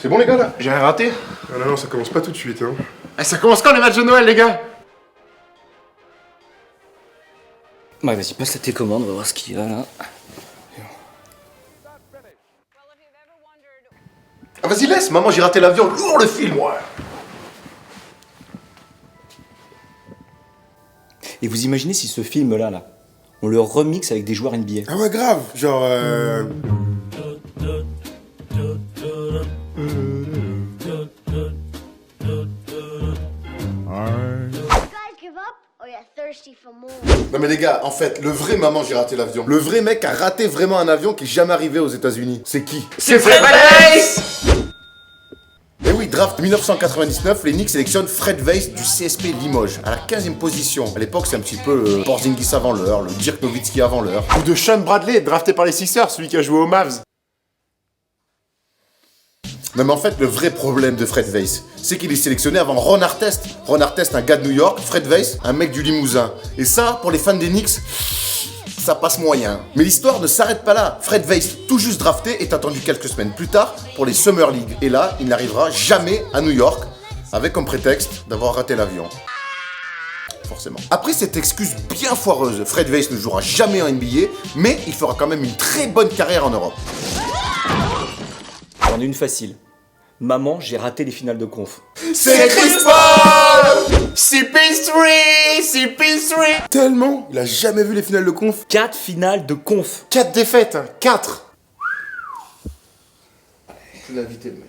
C'est bon les gars là? J'ai rien raté? Ah non, ça commence pas tout de suite, hein. Eh, ça commence quand les matchs de Noël les gars? Ouais, vas-y, passe la télécommande, on va voir ce qu'il y a là. Ah vas-y laisse, maman j'ai raté l'avion, lourd le film ouais. Et vous imaginez si ce film-là, on le remixe avec des joueurs NBA? Ah ouais, grave. Genre, Non mais les gars, en fait, le vrai maman j'ai raté l'avion. Le vrai mec a raté vraiment un avion qui est jamais arrivé aux États-Unis. C'est qui? C'est Fred Weiss! Et oui, draft 1999, les Knicks sélectionnent Fred Weiss du CSP Limoges, à la 15e position. À l'époque, c'est un petit peu le Porzingis avant l'heure, le Dirk Nowitzki avant l'heure. ou de Sean Bradley, drafté par les Sixers, celui qui a joué aux Mavs. Non mais en fait, le vrai problème de Fred Weiss, c'est qu'il est sélectionné avant Ron Artest. Ron Artest, un gars de New York, Fred Weiss, un mec du Limousin. Et ça, pour les fans des Knicks, ça passe moyen. Mais l'histoire ne s'arrête pas là. Fred Weiss, tout juste drafté, est attendu quelques semaines plus tard pour les Summer League. Et là, il n'arrivera jamais à New York, avec comme prétexte d'avoir raté l'avion. Forcément. Après cette excuse bien foireuse, Fred Weiss ne jouera jamais en NBA, mais il fera quand même une très bonne carrière en Europe. J'en ai une facile. Maman, j'ai raté les finales de conf. C'est Chris Paul! CP3! CP3! Tellement, il a jamais vu les finales de conf. 4 finales de conf. 4 défaites, 4. Je l'ai invité le mec.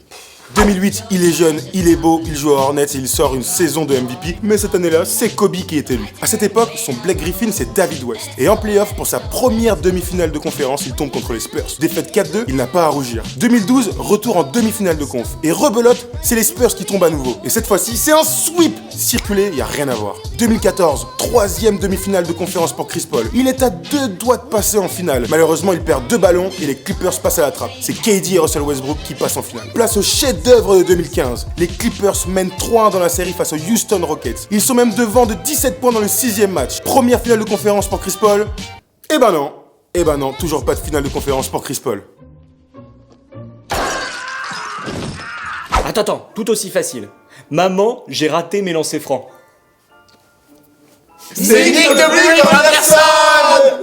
2008, il est jeune, il est beau, il joue à Hornets et il sort une saison de MVP, mais cette année-là, c'est Kobe qui est élu. À cette époque, son Blake Griffin, c'est David West. Et en playoff, pour sa première demi-finale de conférence, il tombe contre les Spurs. Défaite 4-2, il n'a pas à rougir. 2012, retour en demi-finale de conf. Et rebelote, c'est les Spurs qui tombent à nouveau. Et cette fois-ci, c'est un sweep! Circulé, y a rien à voir. 2014, troisième demi-finale de conférence pour Chris Paul. Il est à 2 doigts de passer en finale. Malheureusement, il perd 2 ballons et les Clippers passent à la trappe. C'est KD et Russell Westbrook qui passent en finale. Place au chef-d'œuvre de 2015. Les Clippers mènent 3-1 dans la série face aux Houston Rockets. Ils sont même devant de 17 points dans le 6e match. Première finale de conférence pour Chris Paul. Eh ben non, toujours pas de finale de conférence pour Chris Paul. Attends, tout aussi facile. Maman, j'ai raté mes lancers francs. C'est Nick de Brick Anderson!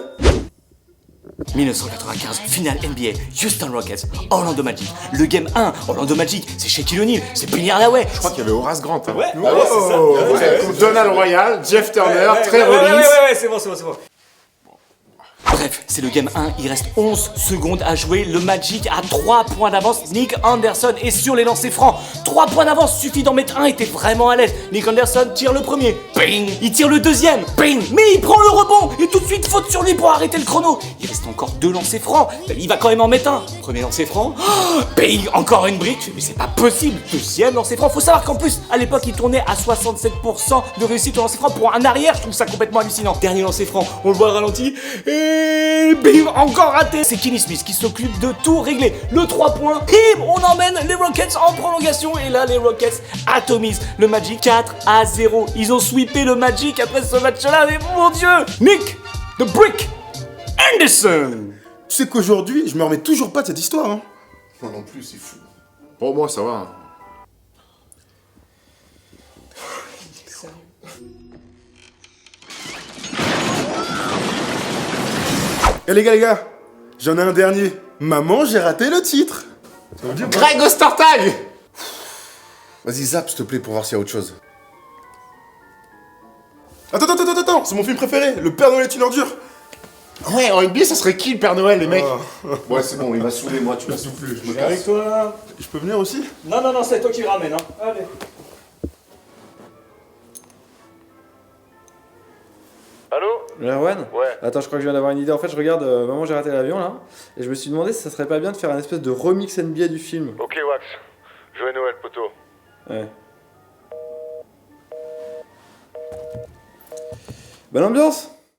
1995, finale NBA, Houston Rockets, Orlando Magic. Le game 1, Orlando Magic, c'est Shaquille O'Neal, c'est Penny Hardaway. Je crois qu'il y avait Horace Grant. Hein. Ouais, c'est ça. Donald Royal, Jeff Turner, Trey Rollins. Ouais, c'est bon. Bref, c'est le game 1, il reste 11 secondes à jouer, le Magic a 3 points d'avance, Nick Anderson est sur les lancers francs. 3 points d'avance, suffit d'en mettre un, était vraiment à l'aise. Nick Anderson tire le premier, ping, il tire le deuxième, ping, mais il prend le rebond, et tout de suite faute sur lui pour arrêter le chrono. Il reste encore 2 lancers francs, il va quand même en mettre un. Premier lancer franc, ping, encore une brique, mais c'est pas possible. Deuxième lancer franc, faut savoir qu'en plus, à l'époque, il tournait à 67% de réussite au lancer franc pour un arrière, je trouve ça complètement hallucinant. Dernier lancer franc, on le voit ralenti, et bim, encore raté. C'est Kenny Smith qui s'occupe de tout régler. Le 3 points, bim, on emmène les Rockets en prolongation. Et là, les Rockets atomisent le Magic 4-0. Ils ont sweepé le Magic après ce match-là, mais mon Dieu, Nick the Brick Anderson. Tu sais qu'aujourd'hui, je me remets toujours pas de cette histoire. Hein. Moi non plus, c'est fou. Bon, moi, ça va. Eh les gars, j'en ai un dernier. Maman, j'ai raté le titre. Ça veut dire Greg Ostertag! Vas-y, zap, s'il te plaît, pour voir s'il y a autre chose. Attends, c'est mon film préféré, Le Père Noël est une ordure. Ouais, en NBA, ça serait qui le Père Noël, les mecs? Ouais, c'est bon, il m'a saoulé, moi, tu m'as soufflé. Je me casse. Avec toi. Je peux venir aussi? Non, c'est toi qui le ramène, hein. Allez. Allô? Erwan? Ouais. Attends, je crois que je viens d'avoir une idée. En fait, je regarde Maman, j'ai raté l'avion là, et je me suis demandé si ça serait pas bien de faire un espèce de remix NBA du film. Ok, Wax. Joyeux Noël, poteau. Ouais. Bonne ambiance!